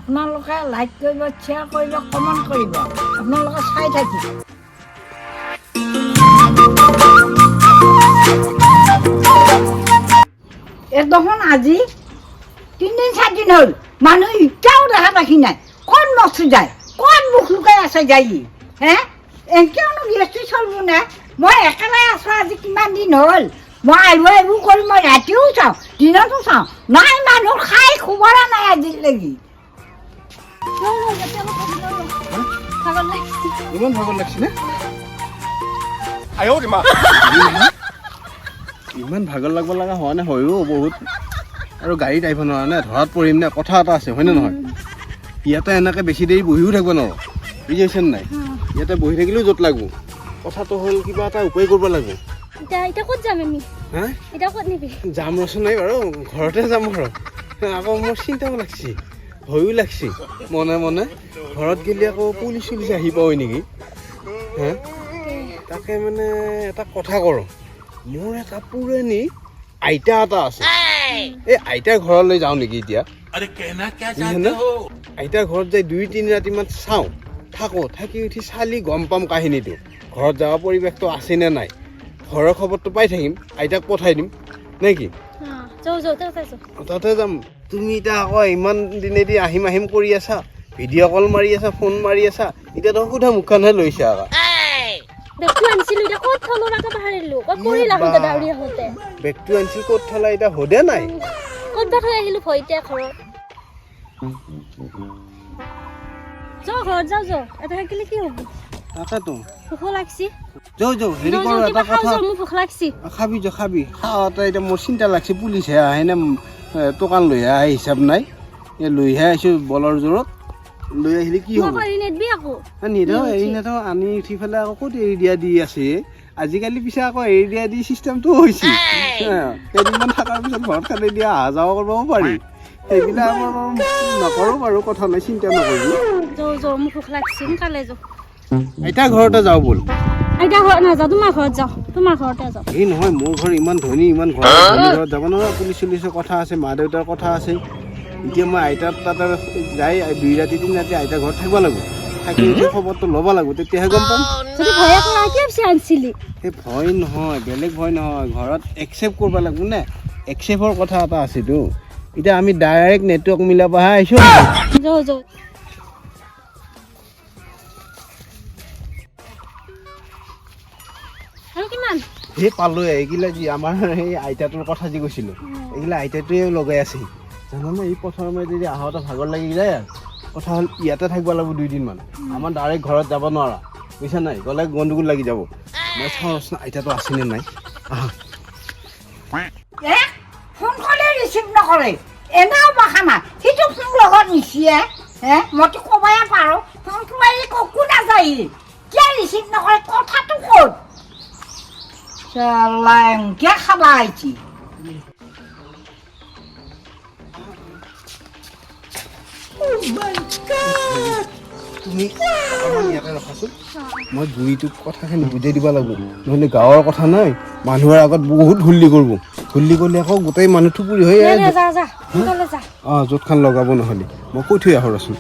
আপোনালোকে লাইক কৰিব, শ্বেয়াৰ কৰিব, কমেণ্ট কৰিব। আপোনালোকে চাই থাকিব। এই দেখোন আজি 3 দিন 4 দিন হ'ল মানুহ এতিয়াও দেখা দেখি নাই। ক'ত নচি যায়, ক'ত মুখ লুকাই আছে যাই হে এনেকৈনো গৃহস্থী চলিব নে? মই একেবাৰে আছোঁ আজি কিমান দিন হ'ল। মই এইবোৰ কৰি মই ৰাতিও চাওঁ, দিনতো চাওঁ, নাই মানুহ খাই খবৰা নাই আজিলৈকে। ইমান ভাগৰ লাগিছে নে? ইমান ভাগৰ লাগব লগা হোৱা নে? হয়ো বহুত। আৰু গাড়ীত আহিব নোৱাৰা নে? ধৰাত পৰিম নে? কথা এটা আছে হয়নে নহয়? ইয়াতে এনেকৈ বেছি দেৰি বহিও থাকিব নোৱাৰো, বুজি পাইছে নাই? ইয়াতে বহি থাকিলেও য'ত লাগব। কথাটো হ'ল কিবা এটা উপায় কৰিব লাগিব। এতিয়া ক'ত যাম আমি? হা এতিয়া ক'ত নিবি? যাম ৰচোন নাই বাৰু, ঘৰতে যাম আৰু। আকৌ মোৰ চিন্তাও লাগছি, ভয়ো লাগছি মনে মনে। ঘৰত গেলি আকৌ পুলিচ চুলিচ আহি পাওঁ নেকি? হা তাকে মানে এটা কথা কৰোঁ, মোৰ এটা পুৰণি আইতা এটা আছে। এই আইতাৰ ঘৰলৈ যাওঁ নেকি এতিয়া? আইতাৰ ঘৰত যাই 2-3 ৰাতিমান চাওঁ, থাকোঁ, থাকি উঠি চালি গম পাম কাহিনীটো। ঘৰত যাব পৰিৱেশটো আছে নে নাই, ঘৰৰ খবৰটো পাই থাকিম, আইতাক পঠাই দিম নে কি? তাতে যাম। তুমি এতিয়া আকৌ ইমান দিনেদি আহিম আহিম কৰি আছা, ভিডিঅ' কল মাৰি আছা, ফোন মাৰি আছা, এতিয়াতো সোধা মুখখনহে লৈছা আকৌ। বেগটো আনিছিলো, এতিয়া ক'ত থলো তাকে পাহৰিলো। ক'ত পৰিলা হতে দাউৰি আহোতে? বেগটো আনিছিল ক'ত থলা এতিয়া সোধে নাই? ক'ত বা থৈ আহিলো ভয়তে ঘৰত। যাওঁ ঘৰত যাওঁ এটা থাকিলে কি হ'ব? তাকেতো ভোক লাগছি। যাওঁ হেৰি কৰোঁ এটা কথা। মোৰ ভোক লাগছি। খাবি খাওঁতে এতিয়া মোৰ চিন্তা লাগছে, পুলিচহে আহেনে দোকান লৈহে আহে হিচাপ নাই। লৈহে আহিছোঁ বলৰ জোৰত। লৈ আহিলে কি হ'ব? নিদিওঁ, এৰি নাথাওঁ। আনি উঠি পেলাই আকৌ ক'ত এৰি দিয়া দি আছে আজিকালি। পিছে আকৌ এৰি দিয়া দি চিষ্টেমটো হৈছে। কেইদিনমান থকাৰ পিছত ঘৰত খালি দিয়া অহা যোৱা কৰিবও পাৰি। সেইবিলাক আমাৰ নকৰোঁ বাৰু, কথা নাই, চিন্তা নকৰিবি। মোৰ ভোক লাগছি, সোনকালে যাওঁ। আইতা ঘৰতে যাওঁ ব'ল। আইতা ঘৰত নাযাওঁ, তোমাৰ ঘৰত যাওঁ। তোমাৰ ঘৰতে যাওঁ। এই নহয়, মোৰ ঘৰ ইমান ধনী, ইমান ঘৰত যাব নোৱাৰা। পুলিচ চুলিচৰ কথা আছে, মা দেউতাৰ কথা আছে। এতিয়া মই আইতাৰ তাতে যাই 2 ৰাতি 3 ৰাতি আইতাৰ ঘৰত থাকিব লাগিব। থাকি উঠি খবৰটো ল'ব লাগিব, তেতিয়াহে গম পাম। এই ভয় নহয়, বেলেগ ভয় নহয়। ঘৰত একচেপ্ট কৰিব লাগিব নে? একচেপ্টৰ কথা এটা আছেতো। এতিয়া আমি ডাইৰেক্ট নেটৱৰ্ক মিলাবহে আহিছোঁ। সেই পালোঁ এইগিলা যি আমাৰ সেই আইতাটোৰ কথা যি কৈছিলোঁ, এইগিলা আইতাটোৱে লগাই আছিল জানানে। এই পথৰ মাজেদি যদি আহোঁতে ভাগৰ লাগি যায়। কথা হ'ল ইয়াতে থাকিব লাগিব 2 দিনমান। আমাৰ ডাইৰেক্ট ঘৰত যাব নোৱাৰা, বুজিছা নাই? গ'লে গণ্ডগোল লাগি যাব। মই চাওঁ ৰচোন আইতাটো আছেনে নাই। ফোন কৰিলে ৰিচিভ নকৰে, এনেও বাখানা। সিটো ফোন লগত নিচিয়ে মইতো ক'বই পাৰোঁ। ফোনটো মাৰি ককো নাযায়, কিয় ৰিচিভ নকৰে? কথাটো ক'ত এনকে খাবা আহিছি? তুমি ইয়াতে ৰখাচোন, মই বুঢ়ীটোক কথাখিনি বুজাই দিব লাগিব। নহ'লে গাঁৱৰ কথা নাই, মানুহৰ আগত বহুত হুল্লি কৰিব। হুল্লি কৰিলে আকৌ গোটেই মানুহ থুপুৰি হৈ য'ত খান লগাব। নহ'লে মই কৈ থৈ আহোঁ ৰচোন।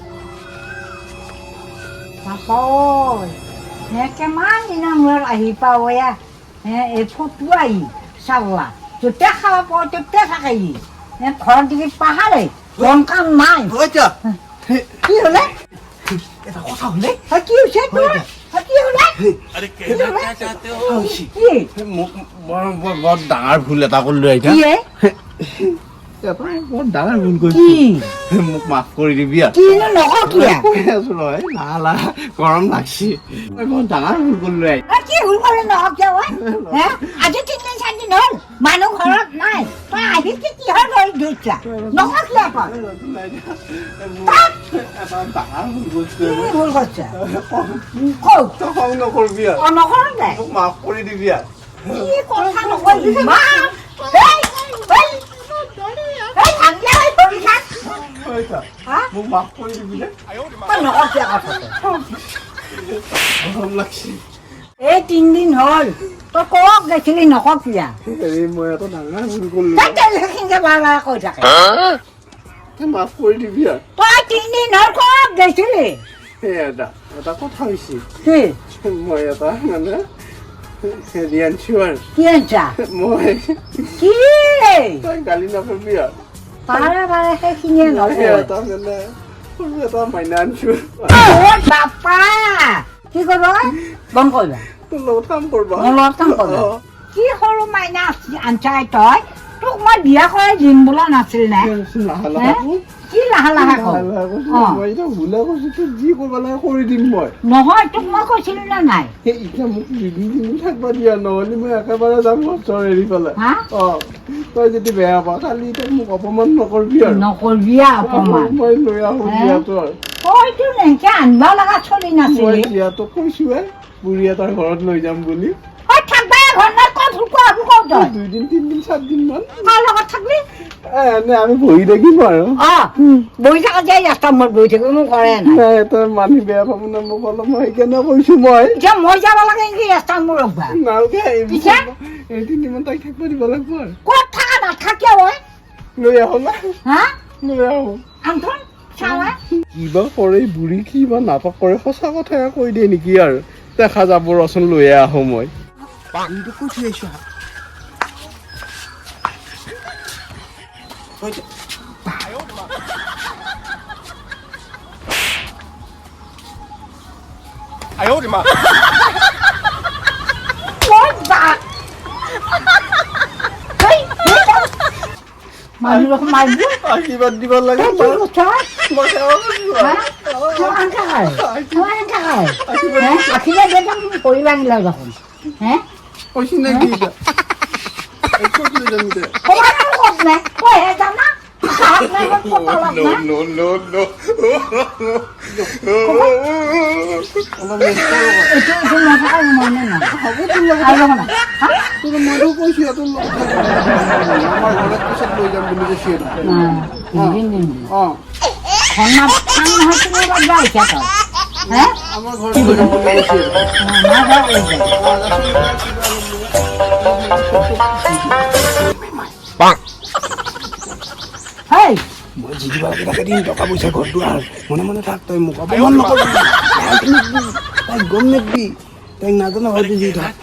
কিমান দিনৰ মূৰত আহি পাওঁ এই ফটো আহি চালা। যেতিয়া খাব পাওঁ তেতিয়া থাকে ঘৰত দেখি পাহাৰে মন কাম নাই। কি হ'লে? এটা কথা হ'লে কি হৈছে তোৰ? কি হ'লে? বৰ ডাঙৰ ভুল এটা কৰিলোঁ আইতা। বৰ ডাঙৰ ভুল কৰিছোঁ, মোক মাফ কৰি দিবি। গৰম লাগছি, বৰ ডাঙৰ ভুল কৰিলোঁ আইতা। কি ভুল কৰিলে নহওক আজি 3 দিন 4 দিন হ'ল মানুহ ঘৰত নাই, তই আহি কিহৰ লৈ ধৰিছা? নহওক ভুল কৰিছে খং নকৰিবি, মোক মাফ কৰি দিবি। কি কথা নকৰিবি? মোক মাফ কৰি দিবি। এই 3 দিন হ'ল তই ক'ত গৈছিলি? নকবি। মই এটা ডাঙৰ ভুল কৰিলোঁ। কৈ থাকে মাফ কৰি দিবি আৰু তই 3 দিন হ'ল ক'ত গৈছিলি সেই এটা কথা হৈছে কি মই এটা মানে হেৰি আনিছোঁ আৰু কি আনছা মই কি তই গালি নাপাবি আৰু বাৰে বাৰে সেইখিনিয়ে মই নকয় এটা মানে সৰু এটা মাইনা আনিছোঁ বাপা কি কৰিব বন্ধ কৰিবা তোৰ লগত কাম কৰবা মোৰ লগত কাম কৰিবা কি সৰু মাইনা আনচাই তই তোক মই বিয়া কৰাই দিম বোলা নাছিল নে কি লাহে লাহে মই এতিয়া ভুলে কৈছো তোক যি কৰিব লাগে কৰি দিম মই নহয় তোক মই কৈছিলো নে নাই এতিয়া মোক দুদিন থাকিব দিয়া নহ'লে মই একেবাৰে যাম ঘৰ এৰি পেলাই তই যদি বেয়া পাৱ কালি তই মোক অপমান নকৰিবি আৰু নকৰিবি অপমান মই লৈ আহোঁ বিয়াটো আৰু তইতো এনেকে আনিব লগা চলি মই নাছিলি বিয়াটো কৈছোৱে বুঢ়ী এটাৰ ঘৰত লৈ যাম বুলি থাকবা ঘৰ নাই ক'ত শুকোৱা শুকাও তই 2 দিন 3 দিন 7 দিন মান কাৰ লগত থাকবি এনে আমি বহি থাকিম আৰু বহি থকা যায় ৰাস্তা মই বহি থাকিব মোৰ ঘৰে নাই তই মানি বেয়া পাব না মোক অলপ মই সেইকাৰণে কৈছো মই এতিয়া মই যাব লাগে নেকি ৰাস্তা মোৰ ৰখবা নালগে পিছে? এই 3 দিন তাইক থাকিব দিব লাগিব আৰু ক'ত থাকা নাথাকিয়া হয় লৈ আহো না হা লৈ আহো আনথন চাৱা কিবা কৰে বুঢ়ী কিবা নাটক কৰে সঁচা কথাই কৈ দিয়ে নেকি আৰু দেখা যাব ৰচোন লৈ আহো মই কৈছো আহিছো মানুহ মাৰিব আশীৰ্বাদ দিব লাগে কৰিবা নিলা দেখোন হে কৈছি নেকি মইতো কৈছো তোৰ আমাৰ ঘৰত পিছত লৈ যাম বুলি কৈছো আমাৰ ঘৰত লৈ যাম বুলি মই যি দিব লাগে তাকে দিম টকা পইচা ঘৰ দুৱাৰ মনে মনে থাক তই মোক অপমান নকৰিবি তাইক গম নেকি তাইক নাজানো হয়তো যি থাক